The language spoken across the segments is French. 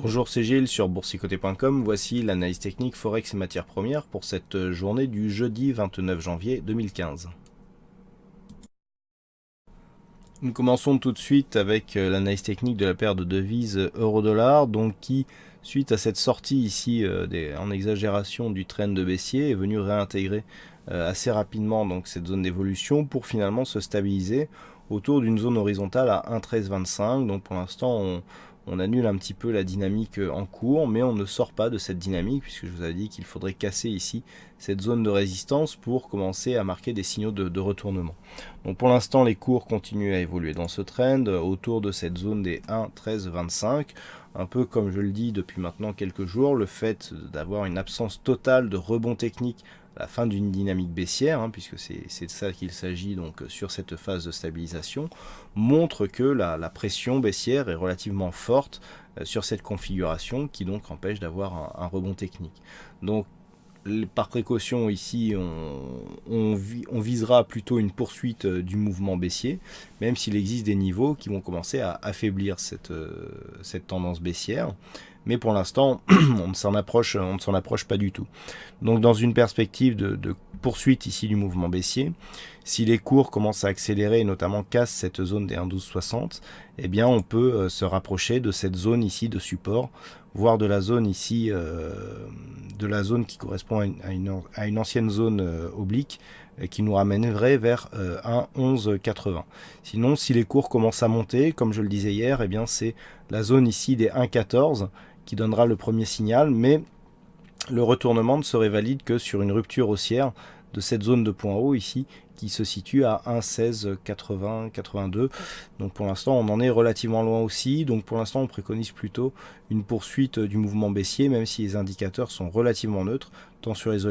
Bonjour, c'est Gilles sur boursicoté.com. Voici l'analyse technique Forex et matières premières pour cette journée du jeudi 29 janvier 2015. Nous commençons tout de suite avec l'analyse technique de la paire de devises euro-dollar, donc qui, suite à cette sortie ici en exagération du trend de baissier, est venu réintégrer assez rapidement donc cette zone d'évolution pour finalement se stabiliser autour d'une zone horizontale à 1,1325. Donc pour l'instant on annule un petit peu la dynamique en cours, mais on ne sort pas de cette dynamique puisque je vous avais dit qu'il faudrait casser ici cette zone de résistance pour commencer à marquer des signaux de retournement. Donc pour l'instant les cours continuent à évoluer dans ce trend autour de cette zone des 1,1325. Un peu comme je le dis depuis maintenant quelques jours, le fait d'avoir une absence totale de rebond technique à la fin d'une dynamique baissière, puisque c'est de ça qu'il s'agit donc sur cette phase de stabilisation, montre que la pression baissière est relativement forte sur cette configuration qui donc empêche d'avoir un rebond technique. Donc par précaution ici on visera plutôt une poursuite du mouvement baissier, même s'il existe des niveaux qui vont commencer à affaiblir cette tendance baissière, mais pour l'instant on ne s'en approche pas du tout. Donc dans une perspective de poursuite ici du mouvement baissier, si les cours commencent à accélérer et notamment cassent cette zone des 1,1260, eh bien on peut se rapprocher de cette zone ici de support, voire de la zone ici, de la zone qui correspond à une ancienne zone oblique qui nous ramènerait vers 1,1180. Sinon, si les cours commencent à monter, comme je le disais hier, eh bien c'est la zone ici des 1,14 qui donnera le premier signal, mais le retournement ne serait valide que sur une rupture haussière de cette zone de point haut ici qui se situe à 1,1680-82. Donc pour l'instant on en est relativement loin aussi, donc pour l'instant on préconise plutôt une poursuite du mouvement baissier, même si les indicateurs sont relativement neutres, tant sur les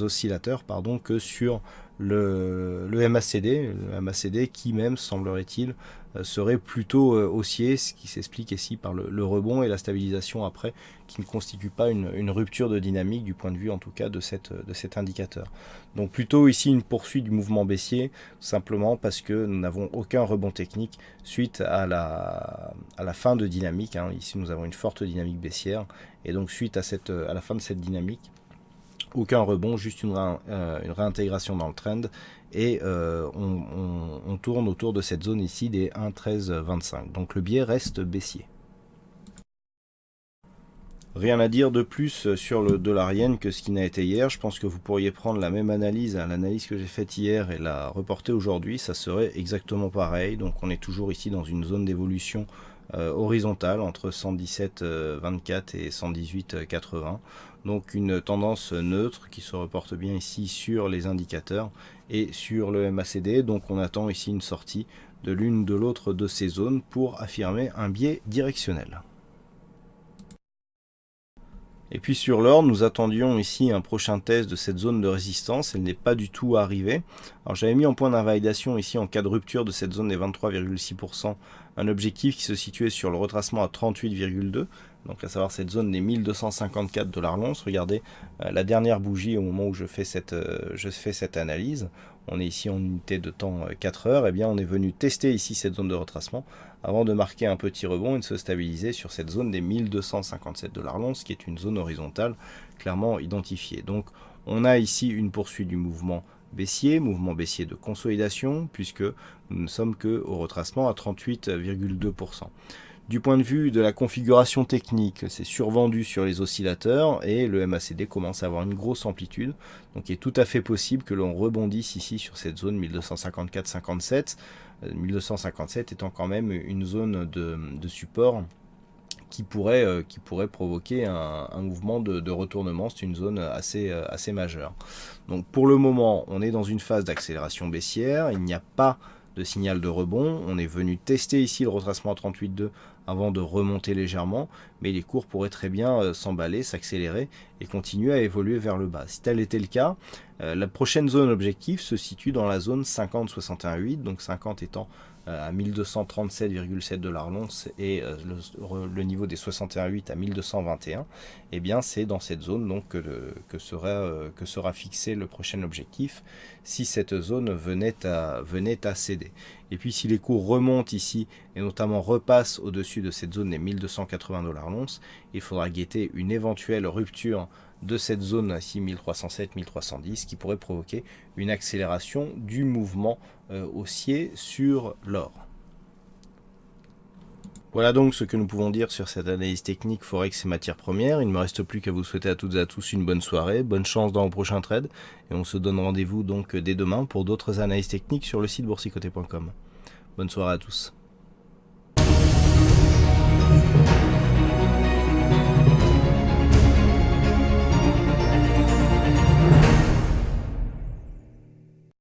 oscillateurs que sur le MACD qui même, semblerait-il, serait plutôt haussier, ce qui s'explique ici par le rebond et la stabilisation après, qui ne constitue pas une rupture de dynamique du point de vue en tout cas de cet indicateur. Donc plutôt ici une poursuite du mouvement baissier, simplement parce que nous n'avons aucun rebond technique suite à la fin de dynamique. Ici nous avons une forte dynamique baissière, et donc suite à la fin de cette dynamique, aucun rebond, juste une réintégration dans le trend, et on tourne autour de cette zone ici des 1,1325. Donc le biais reste baissier. Rien à dire de plus sur le dollar yen que ce qui n'a été hier. Je pense que vous pourriez prendre la même analyse, l'analyse que j'ai faite hier, et la reporter aujourd'hui, ça serait exactement pareil. Donc on est toujours ici dans une zone d'évolution horizontale entre 117,24 et 118,80. Donc une tendance neutre qui se reporte bien ici sur les indicateurs et sur le MACD. Donc on attend ici une sortie de l'une ou de l'autre de ces zones pour affirmer un biais directionnel. Et puis sur l'or, nous attendions ici un prochain test de cette zone de résistance. Elle n'est pas du tout arrivée. Alors j'avais mis en point d'invalidation ici en cas de rupture de cette zone des 23,6%, un objectif qui se situait sur le retracement à 38,2. Donc à savoir cette zone des 1254 $ l'once. Regardez la dernière bougie au moment où je fais cette analyse. On est ici en unité de temps 4 heures. Et bien on est venu tester ici cette zone de retracement avant de marquer un petit rebond et de se stabiliser sur cette zone des 1257 $ l'once, qui est une zone horizontale clairement identifiée. Donc on a ici une poursuite du mouvement baissier de consolidation, puisque nous ne sommes que au retracement à 38,2%. Du point de vue de la configuration technique, c'est survendu sur les oscillateurs et le MACD commence à avoir une grosse amplitude. Donc il est tout à fait possible que l'on rebondisse ici sur cette zone 1254-57. 1257 étant quand même une zone de support qui pourrait provoquer un mouvement de retournement. C'est une zone assez majeure. Donc pour le moment, on est dans une phase d'accélération baissière. Il n'y a pas de signal de rebond. On est venu tester ici le retracement à 38,2 avant de remonter légèrement, mais les cours pourraient très bien s'emballer, s'accélérer et continuer à évoluer vers le bas. Si tel était le cas, la prochaine zone objectif se situe dans la zone 50-61,8, donc 50 étant à 1237,7 $ l'once et le niveau des 61,8 à 1221, et bien c'est dans cette zone donc que sera fixé le prochain objectif si cette zone venait à céder. Et puis si les cours remontent ici et notamment repassent au-dessus de cette zone des 1280 $ l'once, il faudra guetter une éventuelle rupture de cette zone ici 1307-1310 qui pourrait provoquer une accélération du mouvement haussier sur l'or. Voilà donc ce que nous pouvons dire sur cette analyse technique Forex et matières premières. Il ne me reste plus qu'à vous souhaiter à toutes et à tous une bonne soirée, bonne chance dans vos prochains trades, et on se donne rendez-vous donc dès demain pour d'autres analyses techniques sur le site boursicoté.com. Bonne soirée à tous.